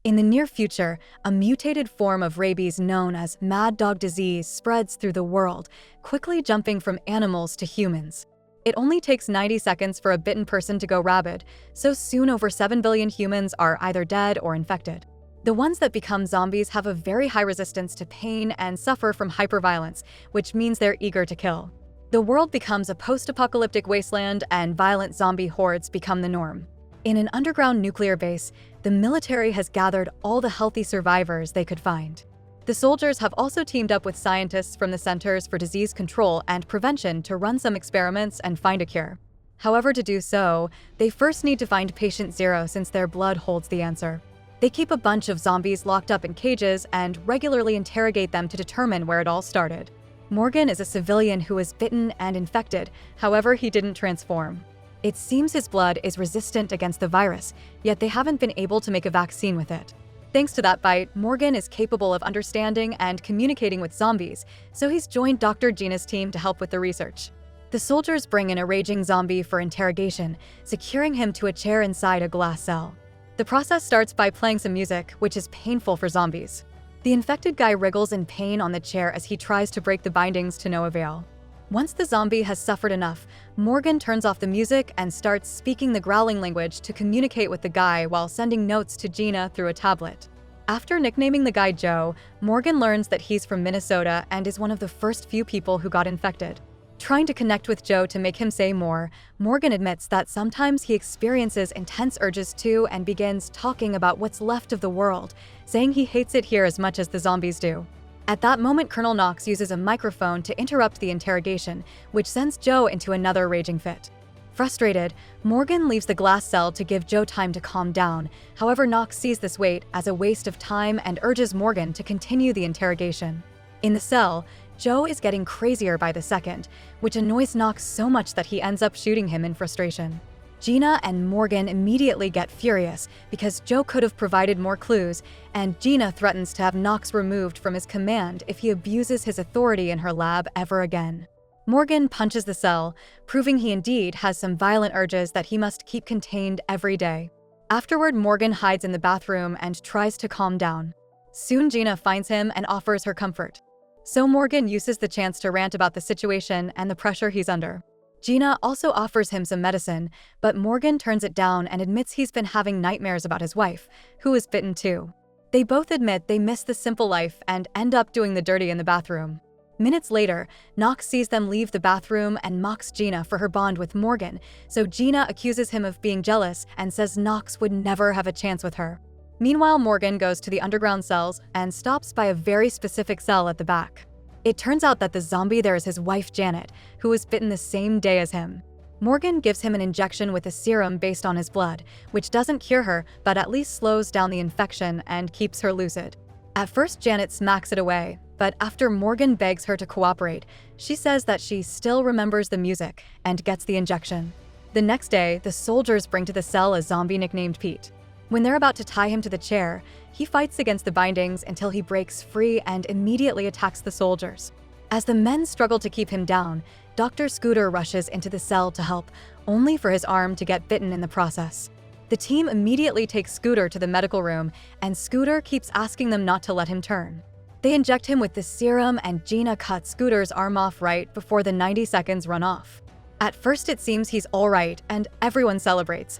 In the near future, a mutated form of rabies known as mad dog disease spreads through the world, quickly jumping from animals to humans. It only takes 90 seconds for a bitten person to go rabid, so soon over 7 billion humans are either dead or infected. The ones that become zombies have a very high resistance to pain and suffer from hyperviolence, which means they're eager to kill. The world becomes a post-apocalyptic wasteland and violent zombie hordes become the norm. In an underground nuclear base, the military has gathered all the healthy survivors they could find. The soldiers have also teamed up with scientists from the Centers for Disease Control and Prevention to run some experiments and find a cure. However, to do so, they first need to find patient zero since their blood holds the answer. They keep a bunch of zombies locked up in cages and regularly interrogate them to determine where it all started. Morgan is a civilian who was bitten and infected, however, he didn't transform. It seems his blood is resistant against the virus, yet they haven't been able to make a vaccine with it. Thanks to that bite, Morgan is capable of understanding and communicating with zombies, so he's joined Dr. Gina's team to help with the research. The soldiers bring in a raging zombie for interrogation, securing him to a chair inside a glass cell. The process starts by playing some music, which is painful for zombies. The infected guy wriggles in pain on the chair as he tries to break the bindings to no avail. Once the zombie has suffered enough, Morgan turns off the music and starts speaking the growling language to communicate with the guy while sending notes to Gina through a tablet. After nicknaming the guy Joe, Morgan learns that he's from Minnesota and is one of the first few people who got infected. Trying to connect with Joe to make him say more, Morgan admits that sometimes he experiences intense urges too and begins talking about what's left of the world, saying he hates it here as much as the zombies do. At that moment, Colonel Knox uses a microphone to interrupt the interrogation, which sends Joe into another raging fit. Frustrated, Morgan leaves the glass cell to give Joe time to calm down. However, Knox sees this wait as a waste of time and urges Morgan to continue the interrogation. In the cell, Joe is getting crazier by the second, which annoys Knox so much that he ends up shooting him in frustration. Gina and Morgan immediately get furious because Joe could have provided more clues, and Gina threatens to have Knox removed from his command if he abuses his authority in her lab ever again. Morgan punches the cell, proving he indeed has some violent urges that he must keep contained every day. Afterward, Morgan hides in the bathroom and tries to calm down. Soon Gina finds him and offers her comfort. So Morgan uses the chance to rant about the situation and the pressure he's under. Gina also offers him some medicine, but Morgan turns it down and admits he's been having nightmares about his wife, who is bitten too. They both admit they miss the simple life and end up doing the dirty in the bathroom. Minutes later, Knox sees them leave the bathroom and mocks Gina for her bond with Morgan, so Gina accuses him of being jealous and says Knox would never have a chance with her. Meanwhile, Morgan goes to the underground cells and stops by a very specific cell at the back. It turns out that the zombie there is his wife Janet, who was bitten the same day as him. Morgan gives him an injection with a serum based on his blood, which doesn't cure her but at least slows down the infection and keeps her lucid. At first, Janet smacks it away, but after Morgan begs her to cooperate, she says that she still remembers the music and gets the injection. The next day, the soldiers bring to the cell a zombie nicknamed Pete. When they're about to tie him to the chair, he fights against the bindings until he breaks free and immediately attacks the soldiers. As the men struggle to keep him down, Dr. Scooter rushes into the cell to help, only for his arm to get bitten in the process. The team immediately takes Scooter to the medical room, and Scooter keeps asking them not to let him turn. They inject him with the serum, and Gina cuts Scooter's arm off right before the 90 seconds run off. At first, it seems he's all right, and everyone celebrates.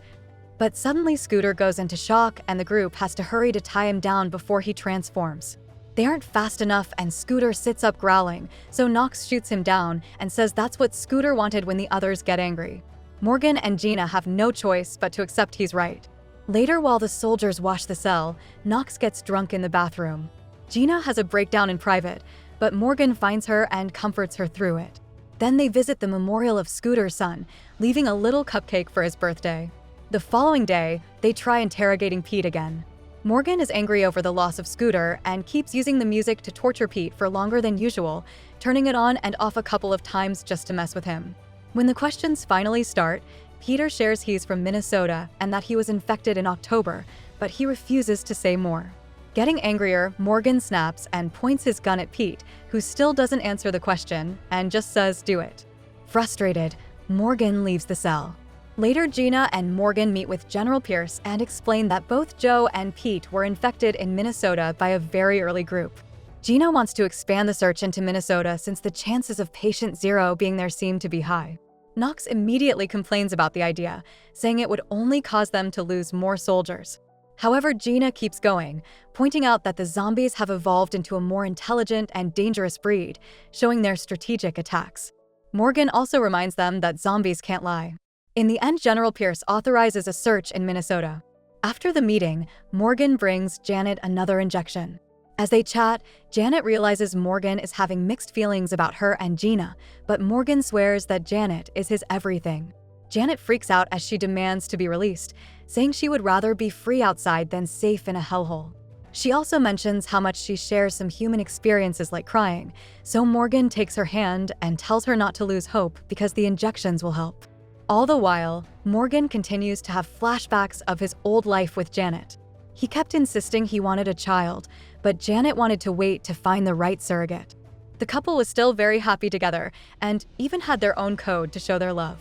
But suddenly Scooter goes into shock and the group has to hurry to tie him down before he transforms. They aren't fast enough and Scooter sits up growling, so Knox shoots him down and says that's what Scooter wanted when the others get angry. Morgan and Gina have no choice but to accept he's right. Later, while the soldiers wash the cell, Knox gets drunk in the bathroom. Gina has a breakdown in private, but Morgan finds her and comforts her through it. Then they visit the memorial of Scooter's son, leaving a little cupcake for his birthday. The following day, they try interrogating Pete again. Morgan is angry over the loss of Scooter and keeps using the music to torture Pete for longer than usual, turning it on and off a couple of times just to mess with him. When the questions finally start, Peter shares he's from Minnesota and that he was infected in October, but he refuses to say more. Getting angrier, Morgan snaps and points his gun at Pete, who still doesn't answer the question and just says, "Do it." Frustrated, Morgan leaves the cell. Later, Gina and Morgan meet with General Pierce and explain that both Joe and Pete were infected in Minnesota by a very early group. Gina wants to expand the search into Minnesota since the chances of patient zero being there seem to be high. Knox immediately complains about the idea, saying it would only cause them to lose more soldiers. However, Gina keeps going, pointing out that the zombies have evolved into a more intelligent and dangerous breed, showing their strategic attacks. Morgan also reminds them that zombies can't lie. In the end, General Pierce authorizes a search in Minnesota. After the meeting, Morgan brings Janet another injection. As they chat, Janet realizes Morgan is having mixed feelings about her and Gina, but Morgan swears that Janet is his everything. Janet freaks out as she demands to be released, saying she would rather be free outside than safe in a hellhole. She also mentions how much she shares some human experiences like crying, so Morgan takes her hand and tells her not to lose hope because the injections will help. All the while, Morgan continues to have flashbacks of his old life with Janet. He kept insisting he wanted a child, but Janet wanted to wait to find the right surrogate. The couple was still very happy together and even had their own code to show their love.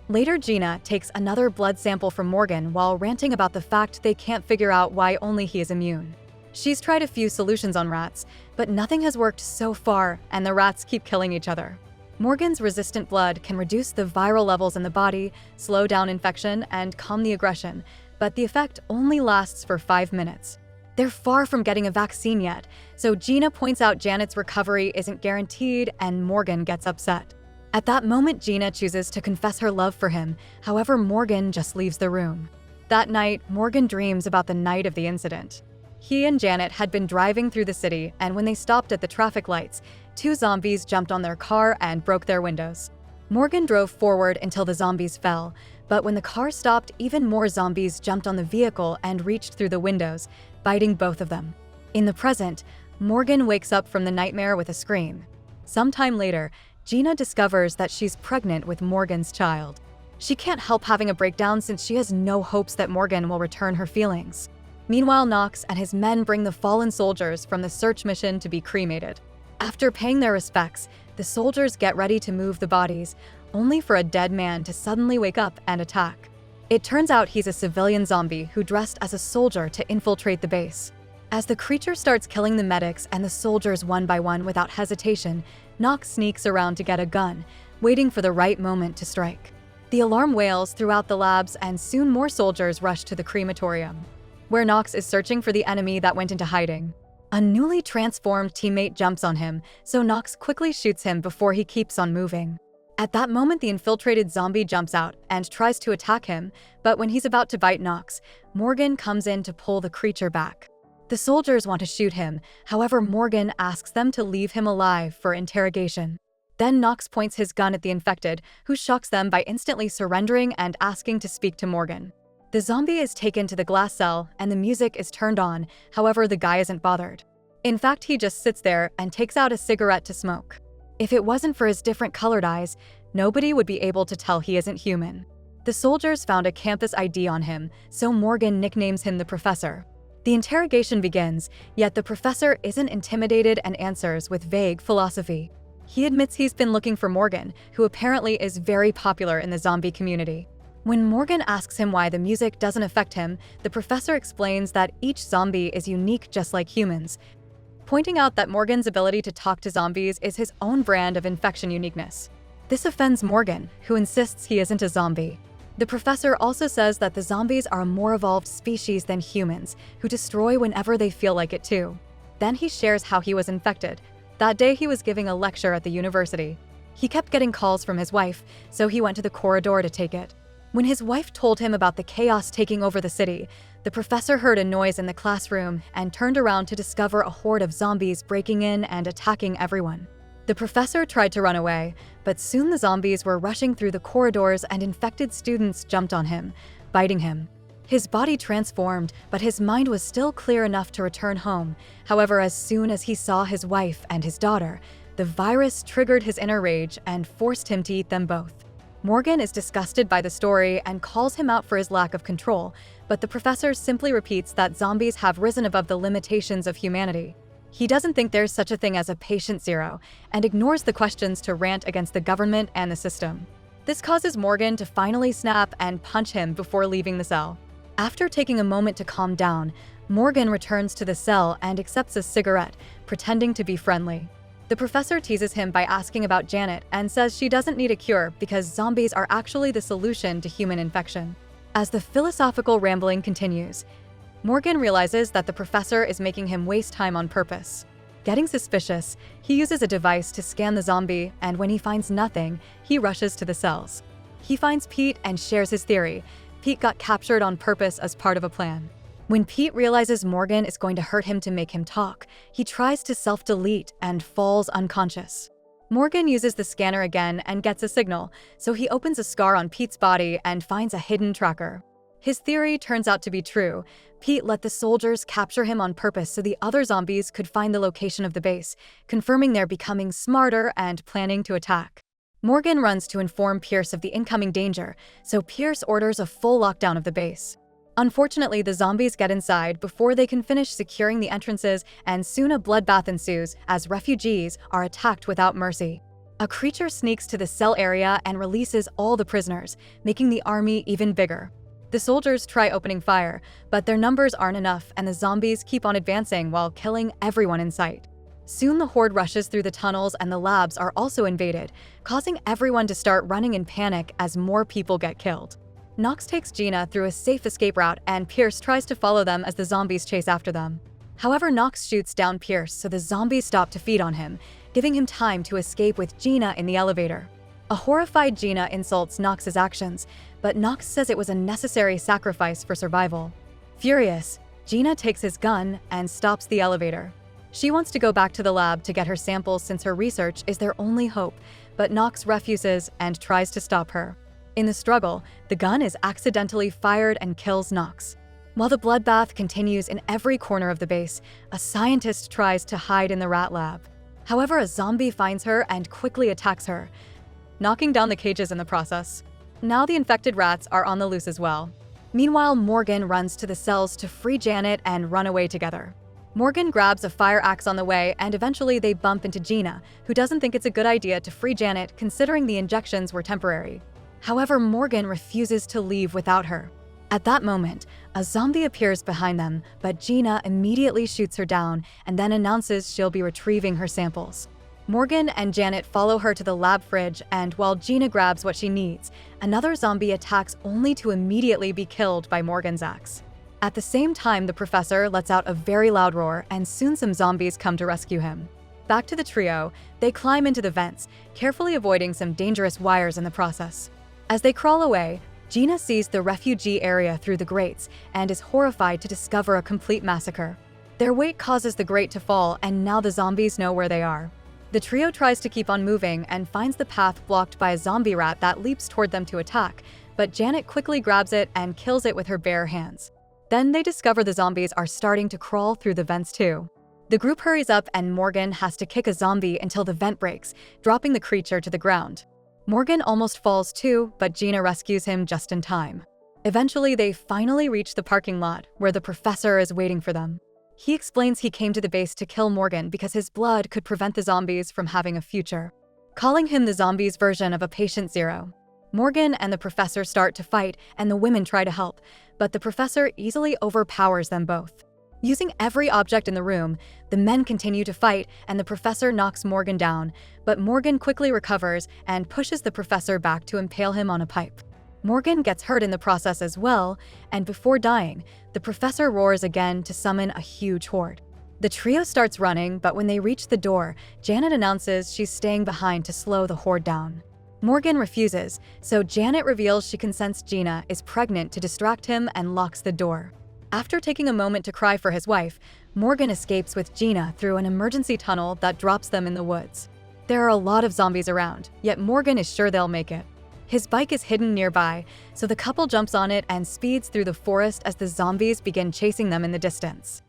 Later, Gina takes another blood sample from Morgan while ranting about the fact they can't figure out why only he is immune. She's tried a few solutions on rats, but nothing has worked so far, and the rats keep killing each other. Morgan's resistant blood can reduce the viral levels in the body, slow down infection, and calm the aggression, but the effect only lasts for 5 minutes. They're far from getting a vaccine yet, so Gina points out Janet's recovery isn't guaranteed and Morgan gets upset. At that moment, Gina chooses to confess her love for him, however, Morgan just leaves the room. That night, Morgan dreams about the night of the incident. He and Janet had been driving through the city, and when they stopped at the traffic lights, 2 zombies jumped on their car and broke their windows. Morgan drove forward until the zombies fell, but when the car stopped, even more zombies jumped on the vehicle and reached through the windows, biting both of them. In the present, Morgan wakes up from the nightmare with a scream. Sometime later, Gina discovers that she's pregnant with Morgan's child. She can't help having a breakdown since she has no hopes that Morgan will return her feelings. Meanwhile, Knox and his men bring the fallen soldiers from the search mission to be cremated. After paying their respects, the soldiers get ready to move the bodies, only for a dead man to suddenly wake up and attack. It turns out he's a civilian zombie who dressed as a soldier to infiltrate the base. As the creature starts killing the medics and the soldiers one by one without hesitation, Knox sneaks around to get a gun, waiting for the right moment to strike. The alarm wails throughout the labs and soon more soldiers rush to the crematorium, where Knox is searching for the enemy that went into hiding. A newly transformed teammate jumps on him, so Knox quickly shoots him before he keeps on moving. At that moment, the infiltrated zombie jumps out and tries to attack him, but when he's about to bite Knox, Morgan comes in to pull the creature back. The soldiers want to shoot him, however, Morgan asks them to leave him alive for interrogation. Then Knox points his gun at the infected, who shocks them by instantly surrendering and asking to speak to Morgan. The zombie is taken to the glass cell and the music is turned on, however, the guy isn't bothered. In fact, he just sits there and takes out a cigarette to smoke. If it wasn't for his different colored eyes, nobody would be able to tell he isn't human. The soldiers found a campus ID on him, so Morgan nicknames him the Professor. The interrogation begins, yet the professor isn't intimidated and answers with vague philosophy. He admits he's been looking for Morgan, who apparently is very popular in the zombie community. When Morgan asks him why the music doesn't affect him, the professor explains that each zombie is unique just like humans, pointing out that Morgan's ability to talk to zombies is his own brand of infection uniqueness. This offends Morgan, who insists he isn't a zombie. The professor also says that the zombies are a more evolved species than humans, who destroy whenever they feel like it too. Then he shares how he was infected. That day he was giving a lecture at the university. He kept getting calls from his wife, so he went to the corridor to take it. When his wife told him about the chaos taking over the city, the professor heard a noise in the classroom and turned around to discover a horde of zombies breaking in and attacking everyone. The professor tried to run away, but soon the zombies were rushing through the corridors and infected students jumped on him, biting him. His body transformed, but his mind was still clear enough to return home. However, as soon as he saw his wife and his daughter, the virus triggered his inner rage and forced him to eat them both. Morgan is disgusted by the story and calls him out for his lack of control, but the professor simply repeats that zombies have risen above the limitations of humanity. He doesn't think there's such a thing as a patient zero and ignores the questions to rant against the government and the system. This causes Morgan to finally snap and punch him before leaving the cell. After taking a moment to calm down, Morgan returns to the cell and accepts a cigarette, pretending to be friendly. The professor teases him by asking about Janet and says she doesn't need a cure because zombies are actually the solution to human infection. As the philosophical rambling continues, Morgan realizes that the professor is making him waste time on purpose. Getting suspicious, he uses a device to scan the zombie, and when he finds nothing, he rushes to the cells. He finds Pete and shares his theory. Pete got captured on purpose as part of a plan. When Pete realizes Morgan is going to hurt him to make him talk, he tries to self-delete and falls unconscious. Morgan uses the scanner again and gets a signal, so he opens a scar on Pete's body and finds a hidden tracker. His theory turns out to be true. Pete let the soldiers capture him on purpose so the other zombies could find the location of the base, confirming they're becoming smarter and planning to attack. Morgan runs to inform Pierce of the incoming danger, so Pierce orders a full lockdown of the base. Unfortunately, the zombies get inside before they can finish securing the entrances, and soon a bloodbath ensues as refugees are attacked without mercy. A creature sneaks to the cell area and releases all the prisoners, making the army even bigger. The soldiers try opening fire, but their numbers aren't enough and the zombies keep on advancing while killing everyone in sight. Soon the horde rushes through the tunnels and the labs are also invaded, causing everyone to start running in panic as more people get killed. Knox takes Gina through a safe escape route and Pierce tries to follow them as the zombies chase after them. However, Knox shoots down Pierce so the zombies stop to feed on him, giving him time to escape with Gina in the elevator. A horrified Gina insults Knox's actions, but Knox says it was a necessary sacrifice for survival. Furious, Gina takes his gun and stops the elevator. She wants to go back to the lab to get her samples since her research is their only hope, but Knox refuses and tries to stop her. In the struggle, the gun is accidentally fired and kills Knox. While the bloodbath continues in every corner of the base, a scientist tries to hide in the rat lab. However, a zombie finds her and quickly attacks her, knocking down the cages in the process. Now the infected rats are on the loose as well. Meanwhile, Morgan runs to the cells to free Janet and run away together. Morgan grabs a fire axe on the way and eventually they bump into Gina, who doesn't think it's a good idea to free Janet considering the injections were temporary. However, Morgan refuses to leave without her. At that moment, a zombie appears behind them, but Gina immediately shoots her down and then announces she'll be retrieving her samples. Morgan and Janet follow her to the lab fridge, and while Gina grabs what she needs, another zombie attacks only to immediately be killed by Morgan's axe. At the same time, the professor lets out a very loud roar, and soon some zombies come to rescue him. Back to the trio, they climb into the vents, carefully avoiding some dangerous wires in the process. As they crawl away, Gina sees the refugee area through the grates and is horrified to discover a complete massacre. Their weight causes the grate to fall, and now the zombies know where they are. The trio tries to keep on moving and finds the path blocked by a zombie rat that leaps toward them to attack, but Janet quickly grabs it and kills it with her bare hands. Then they discover the zombies are starting to crawl through the vents too. The group hurries up and Morgan has to kick a zombie until the vent breaks, dropping the creature to the ground. Morgan almost falls too, but Gina rescues him just in time. Eventually, they finally reach the parking lot, where the professor is waiting for them. He explains he came to the base to kill Morgan because his blood could prevent the zombies from having a future, calling him the zombies' version of a patient zero. Morgan and the professor start to fight, and the women try to help, but the professor easily overpowers them both. Using every object in the room, the men continue to fight and the professor knocks Morgan down, but Morgan quickly recovers and pushes the professor back to impale him on a pipe. Morgan gets hurt in the process as well, and before dying, the professor roars again to summon a huge horde. The trio starts running, but when they reach the door, Janet announces she's staying behind to slow the horde down. Morgan refuses, so Janet reveals she can sense Gina is pregnant to distract him and locks the door. After taking a moment to cry for his wife, Morgan escapes with Gina through an emergency tunnel that drops them in the woods. There are a lot of zombies around, yet Morgan is sure they'll make it. His bike is hidden nearby, so the couple jumps on it and speeds through the forest as the zombies begin chasing them in the distance.